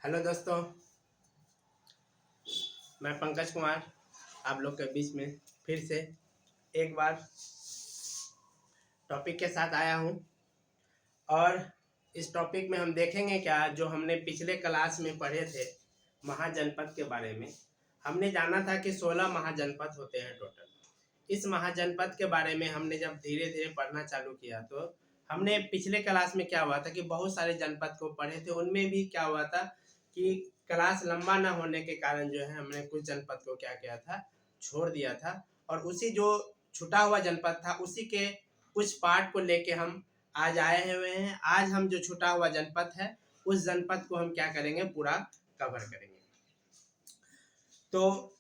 Hello दोस्तों, मैं पंकज कुमार आप लोग के बीच में फिर से एक बार टॉपिक के साथ आया हूं। और इस टॉपिक में हम देखेंगे क्या जो हमने पिछले क्लास में पढ़े थे महाजनपद के बारे में। हमने जाना था कि 16 महाजनपद होते हैं टोटल। इस महाजनपद के बारे में हमने जब धीरे धीरे पढ़ना चालू किया तो हमने पिछले क्लास में क्या हुआ था कि बहुत सारे जनपद को पढ़े थे। उनमें भी क्या हुआ था कि क्लास लंबा ना होने के कारण जो है हमने कुछ जनपद को क्या किया था, छोड़ दिया था। और उसी जो छूटा हुआ जनपद था उसी के कुछ पार्ट को लेके हम आज आए हुए हैं। आज हम जो छूटा हुआ जनपद है उस जनपद को हम क्या करेंगे, पूरा कवर करेंगे। तो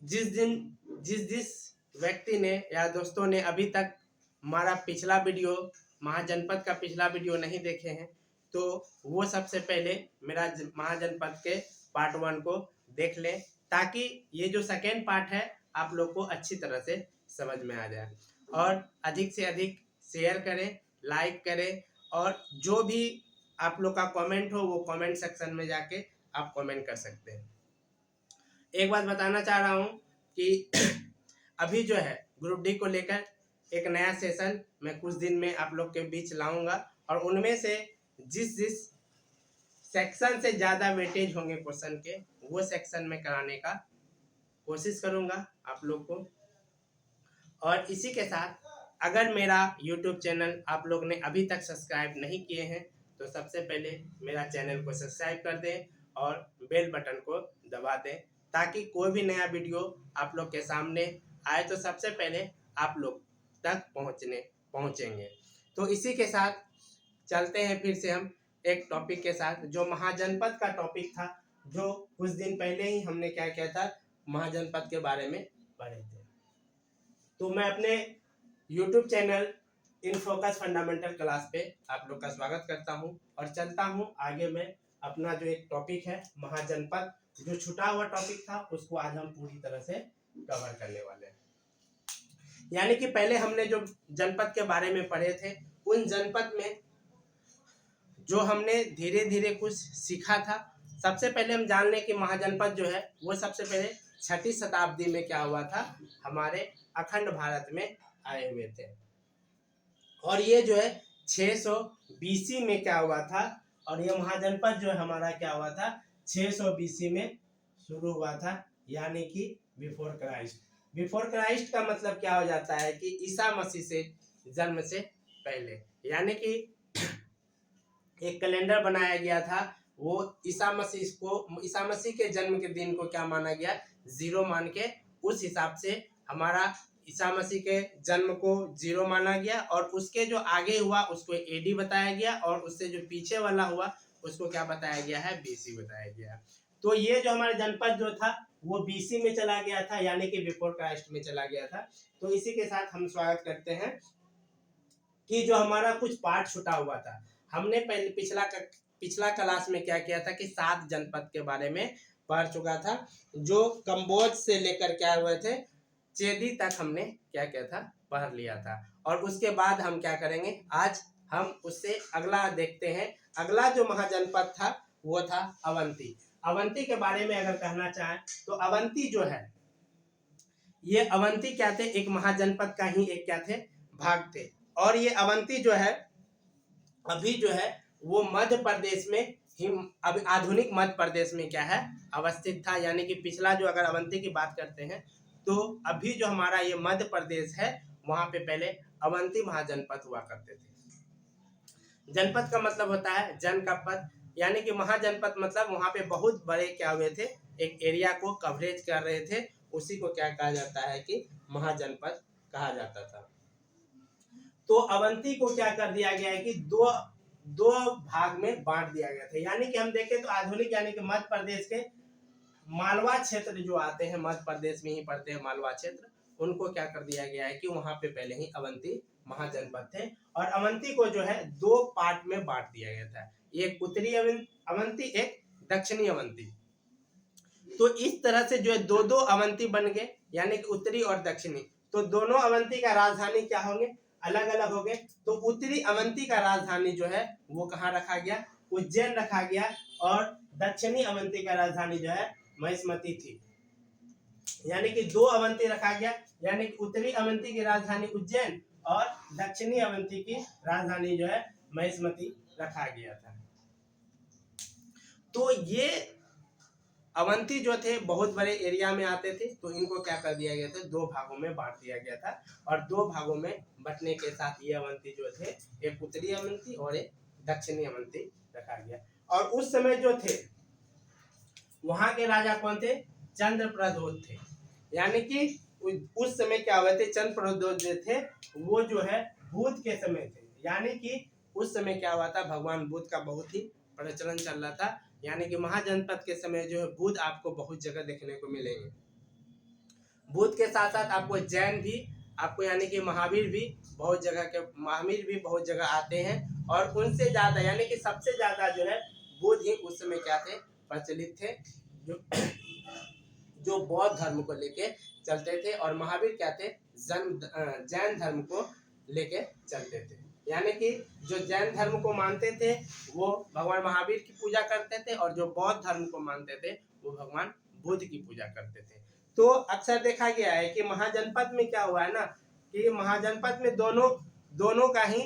जिस व्यक्ति ने या दोस्तों ने अभी तक हमारा पिछला वीडियो महाजनपद का पिछला वीडियो नहीं देखे हैं तो वो सबसे पहले मेरा महाजनपद के पार्ट 1 को देख लें, ताकि ये जो सेकेंड पार्ट है आप लोग को अच्छी तरह से समझ में आ जाए। और अधिक से अधिक शेयर करें, लाइक करें, और जो भी आप लोग का कमेंट हो वो कमेंट सेक्शन में जाके आप कमेंट कर सकते हैं। एक बात बताना चाह रहा हूँ कि अभी जो है ग्रुप डी को लेकर एक नया सेशन मैं कुछ दिन में आप लोग के बीच लाऊंगा, और उनमें से जिस सेक्शन से ज़्यादा वेटेज होंगे क्वेश्चन के वो सेक्शन में कराने का कोशिश करूंगा आप लोग को। और इसी के साथ अगर मेरा YouTube चैनल आप लोग ने अभी तक सब्सक्राइब नहीं किए हैं तो सबसे पहले मेरा चैनल को सब्सक्राइब कर दें और बेल बटन को दबा दें, ताकि कोई भी नया वीडियो आप लोग के सामने आए तो सबसे पहले आप लोग तक पहुंचेंगे। तो इसी के साथ चलते हैं फिर से हम एक टॉपिक के साथ, जो महाजनपद का टॉपिक था, जो कुछ दिन पहले ही हमने क्या किया था, महाजनपद के बारे में पढ़े थे। तो मैं अपने YouTube channel in focus fundamental class पे आप लोग का स्वागत करता हूं और चलता हूं आगे। मैं अपना जो एक टॉपिक है महाजनपद, जो छूटा हुआ टॉपिक था उसको आज हम पूरी तरह से कवर करने वाले हैं। यानी कि पहले हमने जो जनपद के बारे में पढ़े थे उन जनपद में जो हमने धीरे धीरे कुछ सीखा था। सबसे पहले हम जान लें कि महाजनपद जो है वो सबसे पहले 6वीं शताब्दी में क्या हुआ था, हमारे अखंड भारत में आए हुए थे। और ये जो है 600 BC में क्या हुआ था, और ये महाजनपद जो है हमारा क्या हुआ था 600 BC में शुरू हुआ था, यानी कि बिफोर क्राइस्ट। बिफोर क्राइस्ट का मतलब क्या हो जाता है कि ईसा मसीह से जन्म से पहले, यानी कि एक कैलेंडर बनाया गया था। वो ईसा मसीह के जन्म के दिन को क्या माना गया, 0 मान के उस हिसाब से हमारा ईसा मसीह के जन्म को 0 माना गया, और उसके जो आगे हुआ उसको AD बताया गया, और उससे जो पीछे वाला हुआ उसको क्या बताया गया है, BC बताया गया। तो ये जो हमारा जनपद जो था वो BC में चला गया था, यानी कि बिफोर क्राइस्ट में चला गया था। तो इसी के साथ हम स्वागत करते हैं कि जो हमारा कुछ पार्ट छूटा हुआ था। हमने पहले पिछला क्लास में क्या किया था कि 7 जनपद के बारे में पढ़ चुका था, जो कंबोज से लेकर क्या हुए थे, चेदी तक हमने क्या किया था, पढ़ लिया था। और उसके बाद हम क्या करेंगे, आज हम उससे अगला देखते हैं। अगला जो महाजनपद था वो था अवंती। अवंती के बारे में अगर कहना चाहें तो अवंती जो है, ये अवंती क्या थे, एक महाजनपद का ही एक क्या थे, भाग थे। और ये अवंती जो है अभी जो है वो मध्य प्रदेश में ही, अभी आधुनिक मध्य प्रदेश में क्या है, अवस्थित था। यानी कि पिछला जो अगर अवंती की बात करते हैं तो अभी जो हमारा ये मध्य प्रदेश है वहां पे पहले अवंती महाजनपद हुआ करते थे। जनपद का मतलब होता है जन का पद, यानी कि महाजनपद मतलब वहां पे बहुत बड़े क्या हुए थे, एक एरिया को कवरेज कर रहे थे, उसी को क्या कहा जाता है कि महाजनपद कहा जाता था। तो अवंती को क्या कर दिया गया है कि दो भाग में बांट दिया गया था। यानी कि हम देखें तो आधुनिक यानी कि मध्य प्रदेश के मालवा क्षेत्र जो आते हैं, मध्य प्रदेश में ही पड़ते हैं मालवा क्षेत्र, उनको क्या कर दिया गया है कि वहां पे पहले ही अवंती महाजनपद थे। और अवंती को जो है 2 पार्ट में बांट दिया गया था, एक उत्तरी अवंती, एक दक्षिणी अवंती। तो इस तरह से जो है 2 अवंती बन गए, यानी कि उत्तरी और दक्षिणी। तो दोनों अवंती का राजधानी क्या होंगे, अलग अलग हो गए। तो उत्तरी अवंती का राजधानी जो है वो कहाँ रखा गया, उज्जैन रखा गया। और दक्षिणी अवंती का राजधानी जो है महिष्मती थी। यानी कि 2 अवंती रखा गया, यानी कि उत्तरी अवंती की राजधानी उज्जैन और दक्षिणी अवंती की राजधानी जो है महिष्मती रखा गया था। तो ये अवंती जो थे बहुत बड़े एरिया में आते थे, तो इनको क्या कर दिया गया था, 2 भागों में बांट दिया गया था। और 2 भागों में बंटने के साथ ये अवंती जो थे, एक उत्तरी अवंती और एक दक्षिणी अवंती रखा गया। और उस समय जो थे वहां के राजा कौन थे, चंद्रप्रद्योत थे। यानी कि उस समय क्या हुए थे, चंद्रप्रद्योत जो थे वो जो है बुध के समय थे। यानी कि उस समय क्या हुआ था, भगवान बुध का बहुत ही प्रचलन चल रहा था। यानी कि महाजनपद के समय जो है बुध आपको बहुत जगह देखने को मिलेंगे। बुध के साथ साथ आपको जैन भी, आपको यानी कि महावीर भी बहुत जगह के, महावीर भी बहुत जगह आते हैं। और उनसे ज्यादा यानी कि सबसे ज्यादा जो है बुध ही उस समय क्या थे, प्रचलित थे, जो बौद्ध धर्म को लेके चलते थे। और महावीर क्या थे, जैन धर्म को लेके चलते थे। यानी कि जो जैन धर्म को मानते थे वो भगवान महावीर की पूजा करते थे, और जो बौद्ध धर्म को मानते थे वो भगवान बुद्ध की पूजा करते थे। तो अक्सर देखा गया है कि महाजनपद में क्या हुआ है ना, कि महाजनपद में दोनों का ही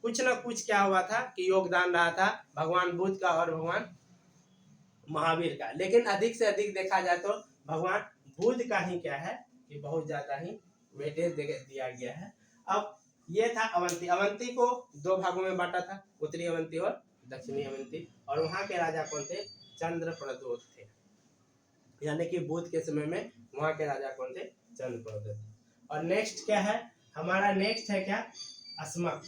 कुछ ना कुछ क्या हुआ था कि योगदान रहा था, भगवान बुद्ध का और भगवान महावीर का। लेकिन अधिक से अधिक देखा जाए तो भगवान बुद्ध का ही क्या है कि बहुत ज्यादा ही वेटेज दिया गया है। अब ये था अवंती। अवंती को 2 भागों में बांटा था, उत्तरी अवंती और दक्षिणी अवंती। और वहां के राजा कौन थे, चंद्रप्रद्योत थे। यानी कि बुद्ध के समय में वहां के राजा कौन थे, चंद्रप्रद्योत। और नेक्स्ट क्या है हमारा, नेक्स्ट है क्या, अस्मक।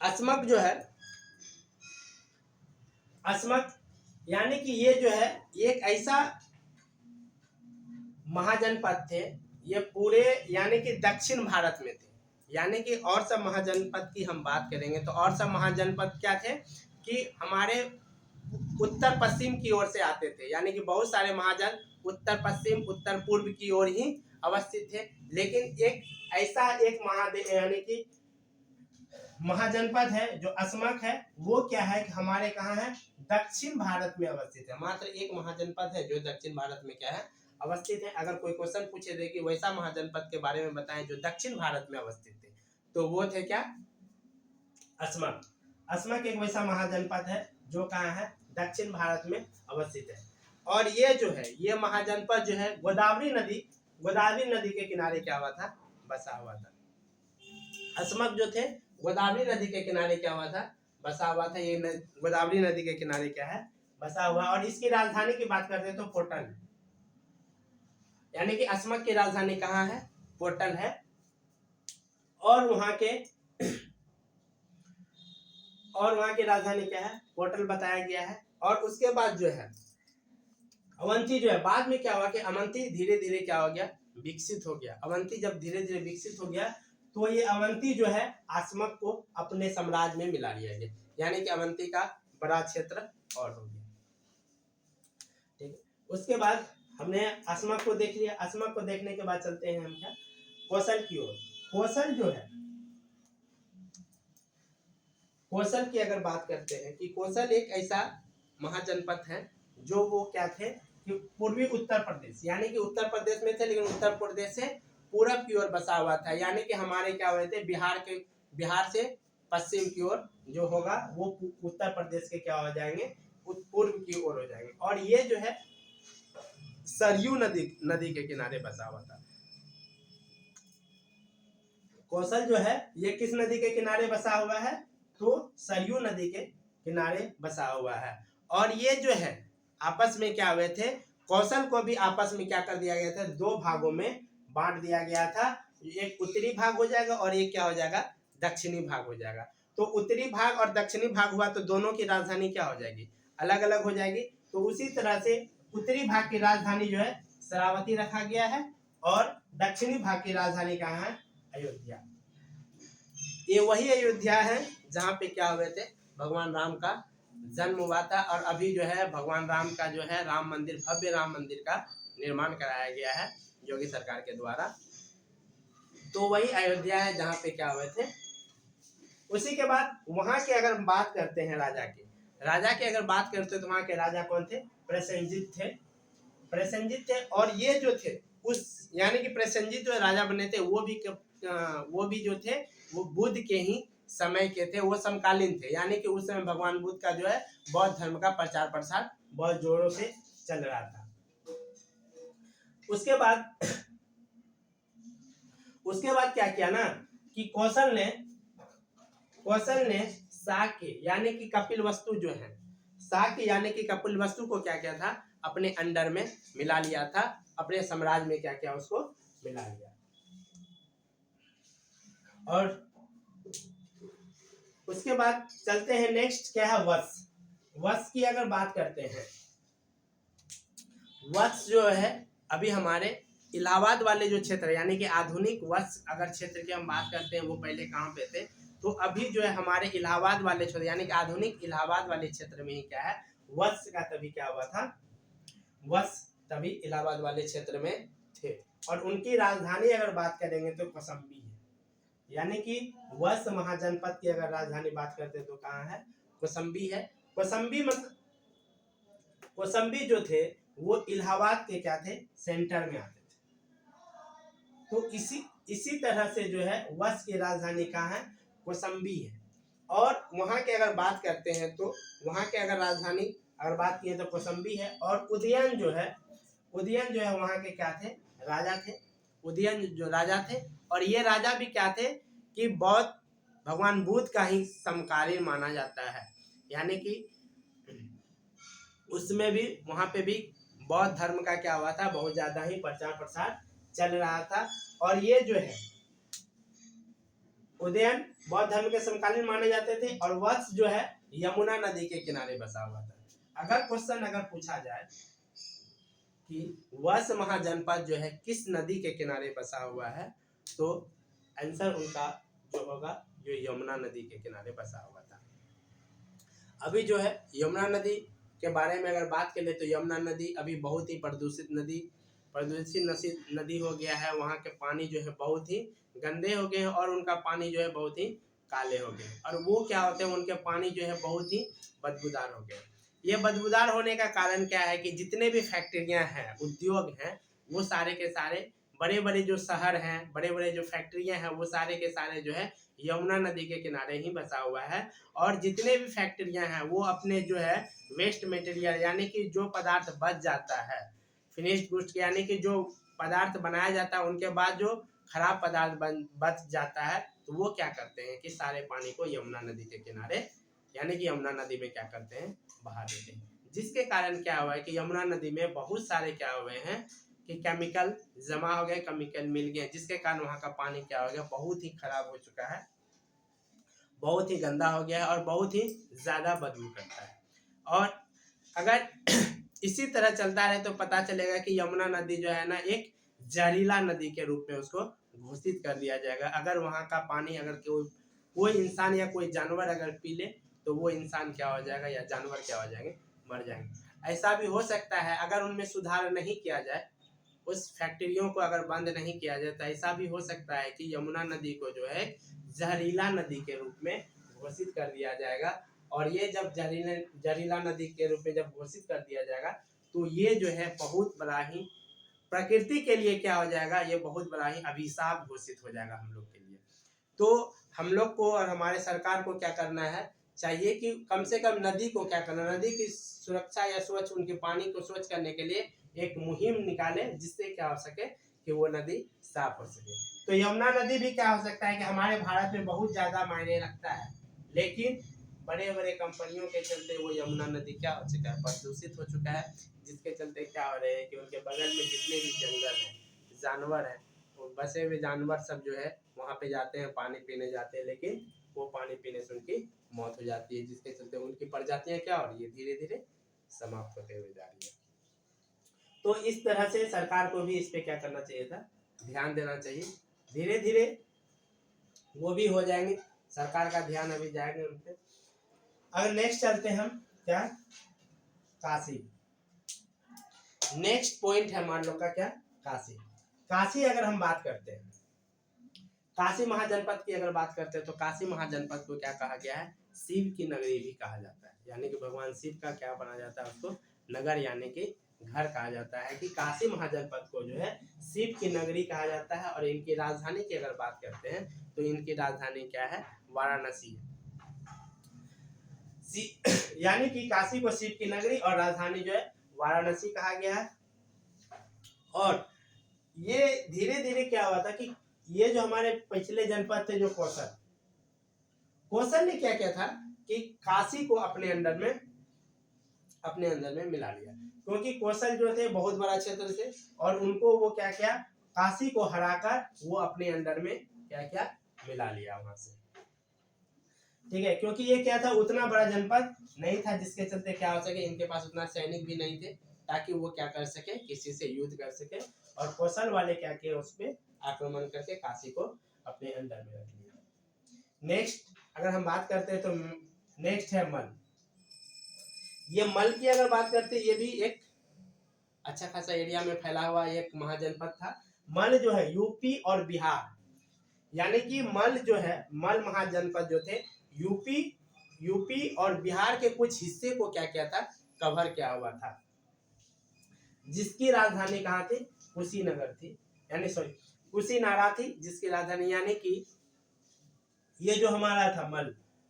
अस्मक जो है, अस्मक यानी कि ये जो है एक ऐसा महाजनपद थे, ये पूरे यानी कि दक्षिण भारत में थे। यानी कि और सब महाजनपद की हम बात करेंगे तो और सब महाजनपद क्या थे कि हमारे उत्तर पश्चिम की ओर से आते थे। यानी कि बहुत सारे महाजन उत्तर पश्चिम उत्तर पूर्व की ओर ही अवस्थित थे। लेकिन एक ऐसा एक महादेव यानी कि महाजनपद है जो अस्मक है, वो क्या है कि हमारे कहाँ है, दक्षिण भारत में अवस्थित है। मात्र एक महाजनपद है जो दक्षिण भारत में क्या है, अवस्थित है। अगर कोई क्वेश्चन पूछे दे कि वैसा महाजनपद के बारे में बताएं जो दक्षिण भारत में अवस्थित थे, तो वो थे क्या, अस्मक। अस्मक एक वैसा महाजनपद है जो कहाँ है, दक्षिण भारत में अवस्थित है। और ये जो है, ये महाजनपद जो है गोदावरी नदी के किनारे क्या हुआ था, बसा हुआ था। अस्मक जो थे गोदावरी नदी के किनारे क्या हुआ था, बसा हुआ था। ये गोदावरी नदी के किनारे क्या है, बसा हुआ। और इसकी राजधानी की बात करते हैं तो पोर्टल, यानी कि अस्मक की राजधानी कहाँ है, पोर्टल है। और वहां की राजधानी क्या है, पोर्टल बताया गया है। और उसके बाद जो है अवंती जो है, बाद में क्या हुआ कि अवंती धीरे धीरे क्या हो गया, विकसित हो गया। अवंती जब धीरे धीरे विकसित हो गया तो ये अवंती जो है अस्मक को अपने साम्राज्य में मिला लिया गया। यानी कि अवंती का बड़ा क्षेत्र और हो गया। ठीक है, उसके बाद हमने अस्मक को देख लिया। अस्मक को देखने के बाद चलते हैं हम क्या, कौशल की ओर। कौशल जो है, कौशल की अगर बात करते हैं कि कौशल एक ऐसा महाजनपद है जो वो क्या थे कि पूर्वी उत्तर प्रदेश, यानी कि उत्तर प्रदेश में थे लेकिन उत्तर प्रदेश से पूरब की ओर बसा हुआ था। यानी कि हमारे क्या हुए थे, बिहार से पश्चिम की ओर जो होगा वो उत्तर प्रदेश के क्या हो जाएंगे, पूर्व की ओर हो जाएंगे। और ये जो है सरयू नदी के किनारे बसा हुआ था। कौशल जो है ये किस नदी के किनारे बसा हुआ है, तो सरयू नदी के किनारे बसा हुआ है। और ये जो है आपस में क्या हुए थे, कौशल को भी आपस में क्या कर दिया गया था, 2 भागों में बांट दिया गया था। एक उत्तरी भाग हो जाएगा और एक क्या हो जाएगा, दक्षिणी भाग हो जाएगा। तो उत्तरी भाग और दक्षिणी भाग हुआ तो दोनों की राजधानी क्या हो जाएगी, अलग अलग हो जाएगी। तो उसी तरह से उत्तरी भाग की राजधानी जो है शरावती रखा गया है और दक्षिणी भाग की राजधानी कहाँ है, अयोध्या। ये वही अयोध्या है जहाँ पे क्या हुए थे, भगवान राम का जन्म हुआ था। और अभी जो है भगवान राम का जो है राम मंदिर, भव्य राम मंदिर का निर्माण कराया गया है योगी सरकार के द्वारा। तो वही अयोध्या है जहाँ पे क्या हुए थे, उसी के बाद वहां के अगर हम बात करते हैं राजा की अगर बात करते हैं तो वहां के राजा कौन थे? प्रसेनजीत थे। प्रसेनजीत थे और ये जो थे उस यानी कि प्रसेनजीत जो राजा बने थे वो भी जो थे वो बुद्ध के ही समय के थे, वो समकालीन थे। यानी कि उस समय भगवान बुद्ध का जो है बौद्ध धर्म का प्रचार प्रसार बहुत जोरों से चल रहा था। उसके बाद क्या किया ना कि कौशल ने शाक्य यानी कि कपिलवस्तु जो है, शाक्य यानी कि कपिलवस्तु को क्या किया था? अपने अंडर में मिला लिया था, अपने साम्राज्य में क्या किया? उसको मिला लिया। और उसके बाद चलते हैं नेक्स्ट, क्या है? वत्स की अगर बात करते हैं, वत्स जो है अभी हमारे इलाहाबाद वाले जो क्षेत्र यानी कि आधुनिक वत्स अगर क्षेत्र की हम बात करते हैं वो पहले कहाँ पे थे? तो अभी जो है हमारे इलाहाबाद वाले क्षेत्र यानी कि आधुनिक इलाहाबाद वाले क्षेत्र में ही क्या है? वत्स का तभी क्या हुआ था? वत्स तभी इलाहाबाद वाले क्षेत्र में थे। और उनकी राजधानी अगर बात करेंगे तो कौशाम्बी है। यानी कि वत्स महाजनपद की अगर राजधानी बात करते हैं तो कहाँ है? कौशाम्बी है। कौशाम्बी जो थे वो इलाहाबाद के क्या थे? सेंटर में आते थे। तो इसी तरह से जो है वत्स की राजधानी कहाँ है? कौशाम्बी है। और वहां के अगर बात करते हैं तो वहां के अगर राजधानी अगर बात की तो कौशाम्बी है। और उदयन जो है वहां के क्या थे? राजा थे। उदयन जो राजा थे और ये राजा भी क्या थे कि बौद्ध भगवान बुद्ध का ही समकालीन माना जाता है। यानी कि उसमें भी वहां पे भी बौद्ध धर्म का क्या हुआ था? बहुत ज्यादा ही प्रचार प्रसार चल रहा था। और ये जो है उदयन बौद्ध धर्म के समकालीन माने जाते थे। और वत्स जो है यमुना नदी के किनारे बसा हुआ था। अगर क्वेश्चन अगर पूछा जाए कि वत्स महाजनपद जो है किस नदी के किनारे बसा हुआ है, तो आंसर उनका जो होगा जो यमुना नदी के किनारे बसा हुआ था। अभी जो है यमुना नदी के बारे में अगर बात करें तो यमुना नदी अभी बहुत ही प्रदूषित नदी हो गया है। वहाँ के पानी जो है बहुत ही गंदे हो गए हैं और उनका पानी जो है बहुत ही काले हो गए। और वो क्या होते हैं, उनके पानी जो है बहुत ही बदबूदार हो गए। ये बदबूदार होने का कारण क्या है कि जितने भी फैक्ट्रियां हैं, उद्योग हैं, वो सारे के सारे बड़े बड़े जो शहर हैं, बड़े बड़े जो फैक्ट्रियां हैं, वो सारे के सारे जो है यमुना नदी के किनारे ही बसा हुआ है। और जितने भी फैक्ट्रियां हैं वो अपने जो है वेस्ट मटेरियल यानी कि जो पदार्थ बच जाता है, फिनिश्ड गुड्स यानी कि जो पदार्थ बनाया जाता है उनके बाद जो खराब पदार्थ बच जाता है, तो वो क्या करते हैं कि सारे पानी को यमुना नदी के किनारे यानी कि यमुना नदी में क्या करते हैं? बहा देते हैं। जिसके कारण क्या हुआ है कि यमुना नदी में बहुत सारे क्या हुए हैं कि केमिकल जमा हो गए, केमिकल मिल गए, जिसके कारण वहाँ का पानी क्या हो गया? बहुत ही खराब हो चुका है, बहुत ही गंदा हो गया है और बहुत ही ज़्यादा बदबू करता है। और अगर इसी तरह चलता रहे तो पता चलेगा कि यमुना नदी जो है ना एक जहरीला नदी के रूप में उसको घोषित कर दिया जाएगा। अगर वहाँ का पानी अगर कोई इंसान या कोई जानवर अगर पी ले तो वो इंसान क्या हो जाएगा या जानवर क्या हो जाएंगे? मर जाएंगे। ऐसा भी हो सकता है अगर उनमें सुधार नहीं किया जाए, उस फैक्ट्रियों को अगर बंद नहीं किया जाए, तो ऐसा भी हो सकता है कि यमुना नदी को जो है जहरीला नदी के रूप में घोषित कर दिया जाएगा। और ये जब जहरीला नदी के रूप में जब घोषित कर दिया जाएगा तो ये जो है बहुत बड़ा ही प्रकृति के लिए क्या हो जाएगा? ये बहुत बड़ा ही अभिशाप घोषित हो जाएगा हम लोग के लिए। तो हम लोग को और हमारे सरकार को क्या करना है चाहिए कि कम से कम नदी को क्या करना, नदी की सुरक्षा या स्वच्छ उनके पानी को स्वच्छ करने के लिए एक मुहिम निकाले, जिससे क्या हो सके कि वो नदी साफ हो सके। तो यमुना नदी भी क्या हो सकता है कि हमारे भारत में बहुत ज़्यादा मायने रखता है, लेकिन बड़े बड़े कंपनियों के चलते वो यमुना नदी क्या हो चुका है? प्रदूषित हो चुका है। जिसके चलते क्या हो रहे हैं कि उनके बगल में जितने भी जंगल हैं, जानवर हैं, वो बसे हुए जानवर सब जो है वहाँ पे जाते हैं, पानी पीने जाते हैं, लेकिन वो पानी पीने से उनकी मौत हो जाती है। जिसके चलते उनकी प्रजातियाँ क्या हो रही है? धीरे धीरे समाप्त होते हुए जा रही है। तो इस तरह से सरकार को भी इस पे क्या करना चाहिए था? ध्यान देना चाहिए। धीरे धीरे वो भी हो जाएंगे, सरकार का ध्यान अभी जाएंगे उन पे। अगर नेक्स्ट चलते हम क्या? काशी। नेक्स्ट पॉइंट है मान लो का क्या? काशी। काशी अगर हम बात करते हैं काशी महाजनपद की अगर बात करते हैं तो काशी महाजनपद को क्या कहा गया है, शिव की नगरी भी कहा जाता है, यानी कि भगवान शिव का क्या बना जाता है, उसको नगर यानी कि घर कहा जाता है। कि काशी महाजनपद को जो है शिव की नगरी कहा जाता है। और इनकी राजधानी की अगर बात करते हैं तो इनकी राजधानी क्या है, वाराणसी है। यानी कि काशी को शिव की नगरी और राजधानी जो है वाराणसी कहा गया है। और ये धीरे धीरे क्या हुआ था कि ये जो हमारे पिछले जनपद थे, जो कौशल ने क्या किया था कि काशी को अपने अंदर में मिला लिया, क्योंकि कौशल जो थे बहुत बड़ा क्षेत्र थे और उनको वो क्या किया, काशी को हराकर वो अपने अंदर में क्या क्या मिला लिया वहां से। ठीक है, क्योंकि ये क्या था, उतना बड़ा जनपद नहीं था, जिसके चलते क्या हो सके, इनके पास उतना सैनिक भी नहीं थे ताकि वो क्या कर सके, किसी से युद्ध कर सके। और कौशल वाले क्या किए, उस पर आक्रमण करके काशी को अपने अंडर में रख लिया। नेक्स्ट अगर हम बात करते हैं तो नेक्स्ट है मल। ये मल की अगर बात करते हैं, ये भी एक अच्छा खासा एरिया में फैला हुआ एक महाजनपद था। मल जो है यूपी और बिहार, यानी कि मल जो है, मल महाजनपद जो थे यूपी और बिहार के कुछ हिस्से को क्या किया था, कवर किया हुआ था, जिसकी राजधानी कहाँ थी, कुशीनगर थी, यानी सॉरी कुशीनारा थी, जिसकी राजधानी, यानी कि ये जो हमारा था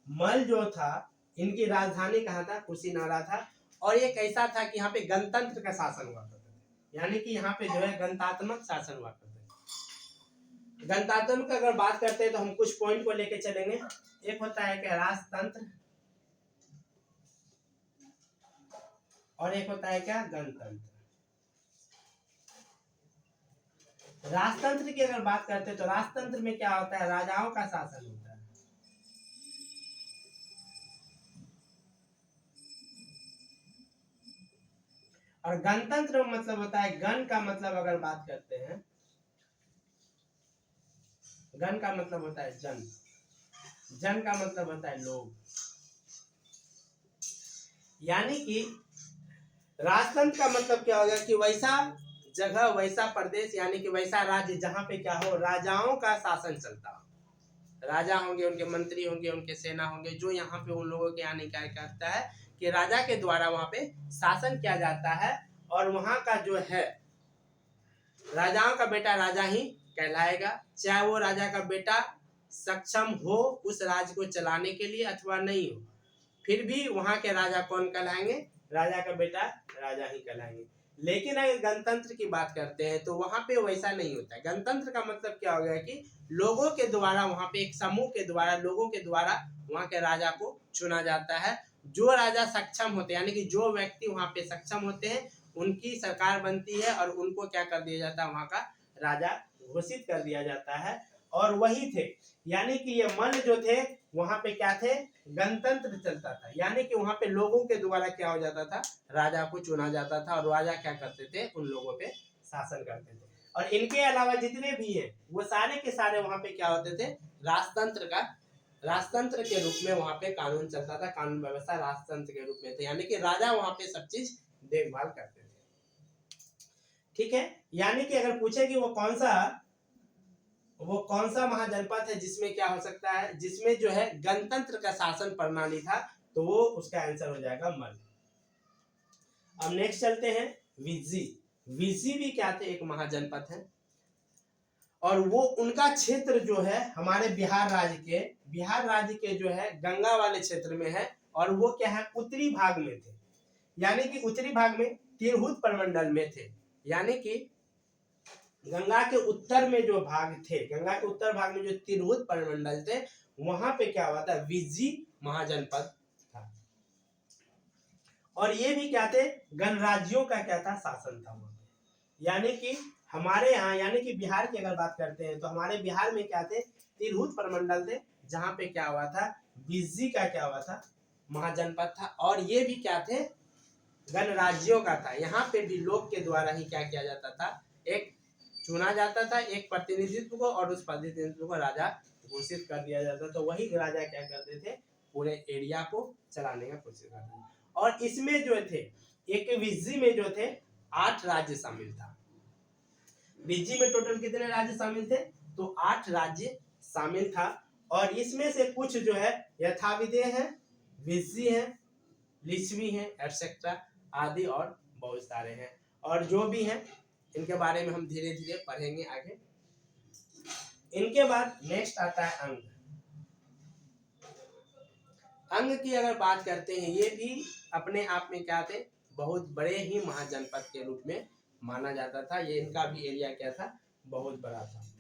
मल जो था, इनकी राजधानी कहाँ था, कुशीनारा था। और ये कैसा था कि यहाँ पे गणतंत्र का शासन हुआ करता था, यानी कि यहाँ पे जो है गणतात्मक शासन हुआ करता है। गणतात्मक अगर बात करते हैं तो हम कुछ पॉइंट को लेके चलेंगे। एक होता है कि राजतंत्र और एक होता है क्या, गणतंत्र। राजतंत्र की अगर बात करते हैं तो राजतंत्र में क्या होता है, राजाओं का शासन होता है। और गणतंत्र मतलब होता है, गण का मतलब अगर बात करते हैं, गण का मतलब होता है जन, जन का मतलब होता है लोग। यानी कि राजतंत्र का मतलब क्या होगा कि वैसा जगह, वैसा प्रदेश, यानी कि वैसा राज्य जहां पे क्या हो, राजाओं का शासन चलता हो। राजा होंगे, उनके मंत्री होंगे, उनके सेना होंगे, जो यहाँ पे उन लोगों के आने क्या करता है कि राजा के द्वारा वहां पे शासन किया जाता है। और वहां का जो है राजाओं का बेटा राजा ही कहलाएगा, चाहे वो राजा का बेटा सक्षम हो उस राज्य को चलाने के लिए अथवा नहीं हो, फिर भी वहां के राजा कौन कहलाएंगे, राजा का बेटा राजा ही कहलाएंगे। लेकिन अगर गणतंत्र की बात करते हैं तो वहां पे वैसा नहीं होता है। गणतंत्र का मतलब क्या हो गया कि लोगों के द्वारा, वहां पे एक समूह के द्वारा, लोगों के द्वारा वहां के राजा को चुना जाता है। जो राजा सक्षम होते हैं, यानी कि जो व्यक्ति वहां पे सक्षम होते हैं, उनकी सरकार बनती है और उनको क्या कर दिया जाता है, वहां का राजा घोषित कर दिया जाता है। और वही थे, यानी कि ये मल जो थे वहां पे क्या थे, गणतंत्र चलता था, यानी कि वहां पे लोगों के द्वारा क्या हो जाता था, राजा को चुना जाता था और राजा क्या करते थे, उन लोगों पे शासन करते थे। और इनके अलावा जितने भी हैं वो सारे के सारे वहां पे क्या होते थे, राजतंत्र के रूप में वहां पे कानून चलता था, कानून व्यवस्था राजतंत्र के रूप में थे, यानी कि राजा वहां पे सब चीज देखभाल करते थे। ठीक है, यानी कि अगर पूछे कि वो कौन सा महाजनपद है जिसमें क्या हो सकता है, जिसमें जो है गणतंत्र का शासन प्रणाली था, तो वो उसका आंसर हो जाएगा मल। अब नेक्स्ट चलते हैं विजी। विजी भी क्या थे, एक महाजनपद है। और वो उनका क्षेत्र जो है हमारे बिहार राज्य के जो है गंगा वाले क्षेत्र में है। और वो क्या है, उत्तरी भाग में थे, यानी कि उत्तरी भाग में तिरहुत प्रमंडल में थे, यानी कि गंगा के उत्तर में जो भाग थे, गंगा के उत्तर भाग में जो तिरहुत प्रमंडल थे, वहां पे क्या हुआ था, विजी महाजनपद था। और ये भी क्या थे, गणराज्यों का क्या था, शासन था वहां पे। यानी कि हमारे यहाँ, यानी कि बिहार की अगर बात करते हैं तो हमारे बिहार में क्या थे, तिरहुत प्रमंडल थे, जहां पे क्या हुआ था, विजी का क्या हुआ था, महाजनपद था। और ये भी क्या थे, गणराज्यों का था। यहाँ पे भी लोग के द्वारा ही क्या किया जाता था, एक चुना जाता था एक प्रतिनिधित्व को, और उस प्रतिनिधित्व को राजा घोषित कर दिया जाता। तो वही राजा क्या करते थे, पूरे एरिया को चलाने का कोशिश करते थे। और इसमें जो थे, एक विजी में जो थे 8 राज्य शामिल था। विजी में टोटल कितने राज्य शामिल थे, तो 8 राज्य शामिल था। और इसमें से कुछ जो है यथाविधेय है, विजी है, लिच्छवी है, एटसेट्रा आदि और बहुत सारे हैं। और जो भी हैं इनके बारे में हम धीरे धीरे पढ़ेंगे आगे। इनके बाद नेक्स्ट आता है अंग। अंग की अगर बात करते हैं, ये भी अपने आप में क्या थे, बहुत बड़े ही महाजनपद के रूप में माना जाता था। ये इनका भी एरिया क्या था, बहुत बड़ा था।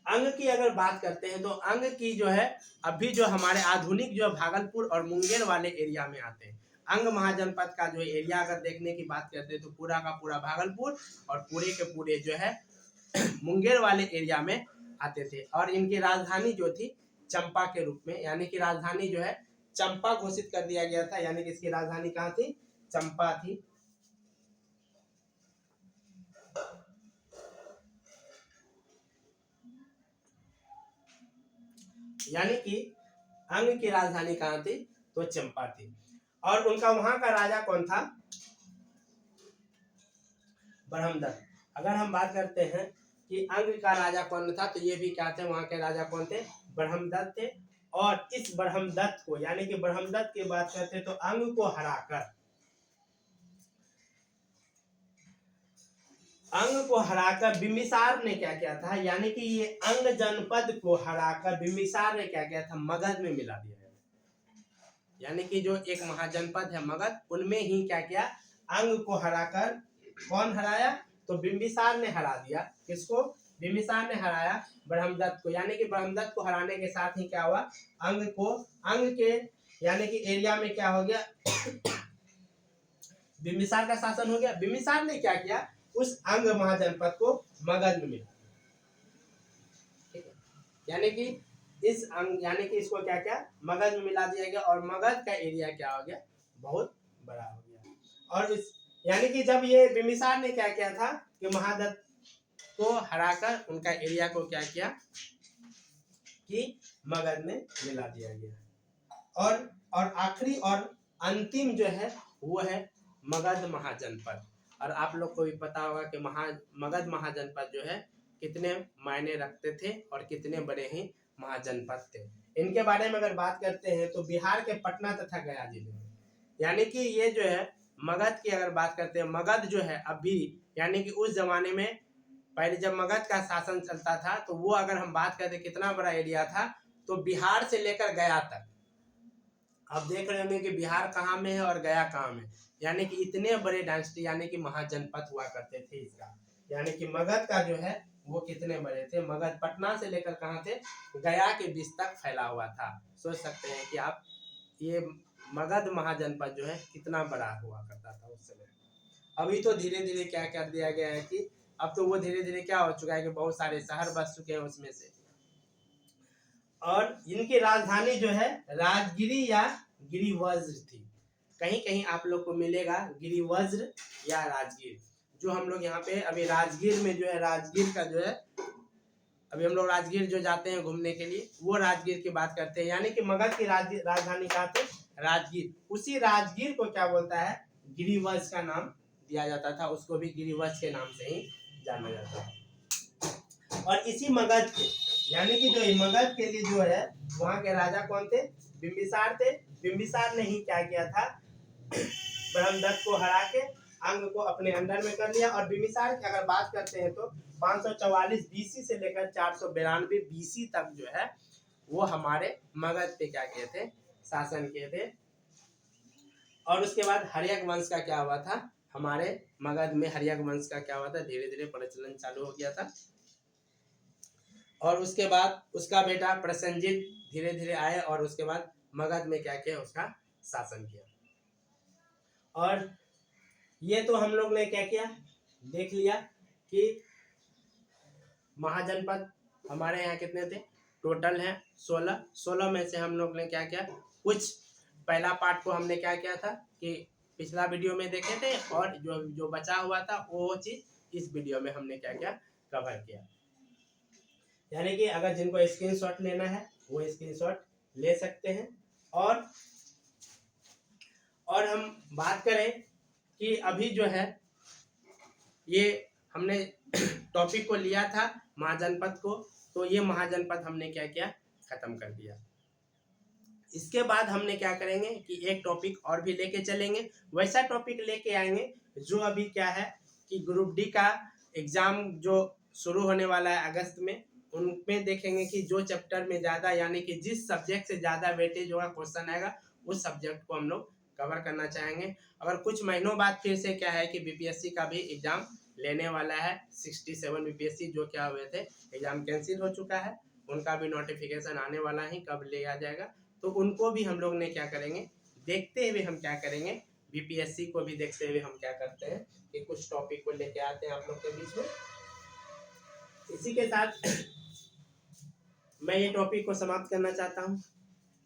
अंग की अगर बात करते हैं तो अंग की जो है अभी जो हमारे आधुनिक जो भागलपुर और मुंगेर वाले एरिया में आते हैं। अंग महाजनपद का जो एरिया अगर देखने की बात करते हैं तो पूरा का पूरा भागलपुर और पूरे के पूरे जो है मुंगेर वाले एरिया में आते थे। और इनकी राजधानी जो थी चंपा के रूप में, यानी कि राजधानी जो है चंपा घोषित कर दिया गया था। यानी कि इसकी राजधानी कहाँ थी, चंपा थी। यानी कि अंग की राजधानी कहाँ थी, तो चंपा थी। और उनका वहां का राजा कौन था, ब्रह्मदत्त। अगर हम बात करते हैं कि अंग का राजा कौन था, तो ये भी क्या थे, वहां के राजा कौन थे, ब्रह्मदत्त थे। और इस ब्रह्मदत्त को, यानी कि ब्रह्मदत्त की बात करते हैं तो अंग को हराकर बिंबिसार ने क्या किया था, यानी कि ये अंग जनपद को हराकर बिंबिसार ने क्या किया था, मगध में मिला दिया। यानी कि जो एक महाजनपद है मगध, उनमें ही क्या किया, अंग को हराकर, कौन हराया, तो बिंबिसार ने हरा दिया। किसको, बिंबिसार ने हराया ब्रह्मदत्त को। यानी कि ब्रह्मदत्त को हराने के साथ ही क्या हुआ, अंग के यानी कि एरिया में क्या हो गया, बिंबिसार का शासन हो गया। बिंबिसार ने क्या किया, उस अंग महाजनपद को मगध में मिला। ठीक है, यानी कि इस अंग, यानी कि इसको क्या क्या मगध में मिला दिया गया। और मगध का एरिया क्या हो गया, बहुत बड़ा हो गया। और इस यानी कि जब ये बिंबिसार ने क्या किया था कि महादत्त को हराकर उनका एरिया को क्या किया कि मगध में मिला दिया गया। और आखिरी और अंतिम जो है वो है मगध महाजनपद। और आप लोग को भी पता होगा कि मगध महाजनपद जो है कितने मायने रखते थे और कितने बड़े ही महाजनपद थे। इनके बारे में अगर बात करते हैं तो बिहार के पटना तथा गया जिले में, यानी कि ये जो है मगध की अगर बात करते हैं, मगध जो है अभी, यानी कि उस जमाने में पहले जब मगध का शासन चलता था तो वो अगर हम बात करते कितना बड़ा एरिया था, तो बिहार से लेकर गया तक। अब देख रहे होंगे कि बिहार कहाँ में है और गया कहाँ में, यानी कि इतने बड़े डायनेस्टी यानी कि महाजनपद हुआ करते थे इसका। यानी कि मगध का जो है वो कितने बड़े थे, मगध पटना से लेकर कहाँ थे, गया के बीच तक फैला हुआ था। सोच सकते हैं कि आप ये मगध महाजनपद जो है कितना बड़ा हुआ करता था उस समय। अभी तो धीरे धीरे क्या कर दिया गया है कि अब तो वो धीरे धीरे क्या हो चुका है कि बहुत सारे शहर बस चुके हैं उसमें से। और इनकी राजधानी जो है राजगिरी या गिरिवज्र थी। कहीं कहीं आप लोग को मिलेगा गिरिवज्र या राजगीर। जो हम लोग यहाँ पे अभी राजगीर में जो है, राजगीर का जो है अभी हम लोग राजगीर जो जाते हैं घूमने के लिए, वो राजगीर की बात करते हैं। यानी कि मगध की राजधानी कहाँ थी, राजगीर। उसी राजगीर को क्या बोलता है, गिरिवज्र का नाम दिया जाता था। उसको भी गिरिवज्र के नाम से ही जाना जाता है। और इसी मगध के, यानी कि जो मगध के लिए जो है वहाँ के राजा कौन थे, बिंबिसार थे। बिंबिसार ने ही क्या किया था, ब्रह्मदत्त को हरा के अंग को अपने अंडर में कर लिया। और बिंबिसार की अगर बात करते हैं तो 544 बीसी से लेकर 492 बीसी तक जो है वो हमारे मगध पे क्या किए थे, शासन किए थे। और उसके बाद हर्यक वंश का क्या हुआ था, हमारे मगध में हर्यक वंश का क्या हुआ था, धीरे धीरे प्रचलन चालू हो गया था। और उसके बाद उसका बेटा प्रसेनजित धीरे धीरे आए और उसके बाद मगध में क्या किया, उसका शासन किया। और ये तो हम लोग ने क्या किया, देख लिया कि महाजनपद हमारे यहाँ कितने थे, टोटल है 16 में से हम लोग ने क्या किया, कुछ पहला पार्ट को हमने क्या किया था कि पिछला वीडियो में देखे थे, और जो बचा हुआ था वो चीज इस वीडियो में हमने क्या किया, कवर किया। यानी कि अगर जिनको स्क्रीनशॉट लेना है वो स्क्रीनशॉट ले सकते हैं। और हम बात करें कि अभी जो है ये हमने टॉपिक को लिया था महाजनपद को, तो ये महाजनपद हमने क्या किया, खत्म कर दिया। इसके बाद हमने क्या करेंगे कि एक टॉपिक और भी लेके चलेंगे, वैसा टॉपिक लेके आएंगे जो अभी क्या है कि ग्रुप डी का एग्जाम जो शुरू होने वाला है अगस्त में, उनमें देखेंगे कि जो चैप्टर में ज़्यादा यानी कि जिस सब्जेक्ट से ज़्यादा वेटेज होगा क्वेश्चन आएगा उस सब्जेक्ट को हम लोग कवर करना चाहेंगे। अगर कुछ महीनों बाद फिर से क्या है कि बीपीएससी का भी एग्ज़ाम लेने वाला है, 67 बीपीएससी जो क्या हुए थे एग्ज़ाम कैंसिल हो चुका है, उनका भी नोटिफिकेशन आने वाला है, कब ले आ जाएगा, तो उनको भी हम लोग ने क्या करेंगे, देखते हुए हम क्या करेंगे, बीपीएससी को भी देखते हुए हम क्या करते हैं कि कुछ टॉपिक को लेके आते हैं आप लोग के बीच में। इसी के साथ मैं ये टॉपिक को समाप्त करना चाहता हूँ।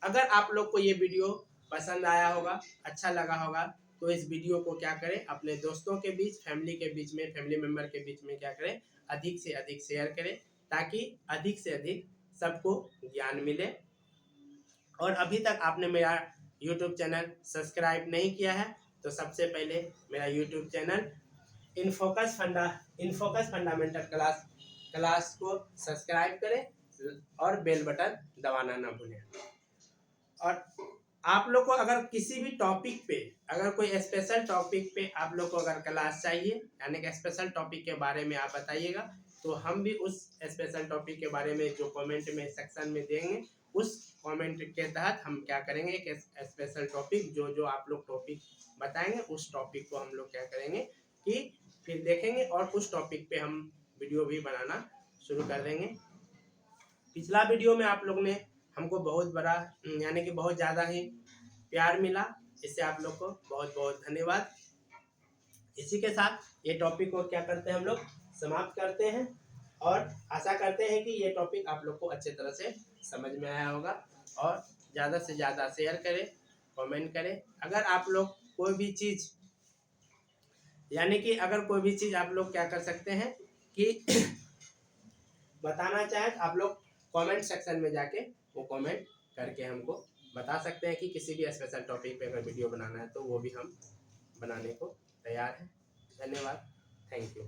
अगर आप लोग को ये वीडियो पसंद आया होगा, अच्छा लगा होगा, तो इस वीडियो को क्या करें, अपने दोस्तों के बीच, फैमिली के बीच में, फैमिली मेम्बर के बीच में क्या करें, अधिक से अधिक शेयर करें, ताकि अधिक से अधिक सबको ज्ञान मिले। और अभी तक आपने मेरा यूट्यूब चैनल सब्सक्राइब नहीं किया है तो सबसे पहले मेरा YouTube channel InFocus fundamental class को सब्सक्राइब करें और बेल बटन दबाना ना भूलें। और आप लोग को अगर किसी भी टॉपिक पे, अगर कोई स्पेशल टॉपिक पे आप लोग को अगर क्लास चाहिए, यानी कि स्पेशल टॉपिक के बारे में आप बताइएगा, तो हम भी उस स्पेशल टॉपिक के बारे में जो कमेंट में सेक्शन में देंगे, उस कमेंट के तहत हम क्या करेंगे, एक स्पेशल टॉपिक जो आप लोग टॉपिक बताएंगे उस टॉपिक को हम लोग क्या करेंगे कि फिर देखेंगे और उस टॉपिक पे हम वीडियो भी बनाना शुरू कर देंगे। पिछला वीडियो में आप लोग ने हमको बहुत बड़ा यानी कि बहुत ज़्यादा ही प्यार मिला, इससे आप लोग को बहुत बहुत धन्यवाद। इसी के साथ ये टॉपिक को क्या करते हैं, हम लोग समाप्त करते हैं और आशा करते हैं कि ये टॉपिक आप लोग को अच्छे तरह से समझ में आया होगा। और ज़्यादा से ज़्यादा शेयर करें, कमेंट करें। अगर आप लोग कोई भी चीज़ यानी कि अगर कोई भी चीज़ आप लोग क्या कर सकते हैं कि बताना चाहें, आप लोग कमेंट सेक्शन में जाके वो कमेंट करके हमको बता सकते हैं कि किसी भी स्पेशल टॉपिक पे अगर वीडियो बनाना है तो वो भी हम बनाने को तैयार हैं। धन्यवाद, थैंक यू।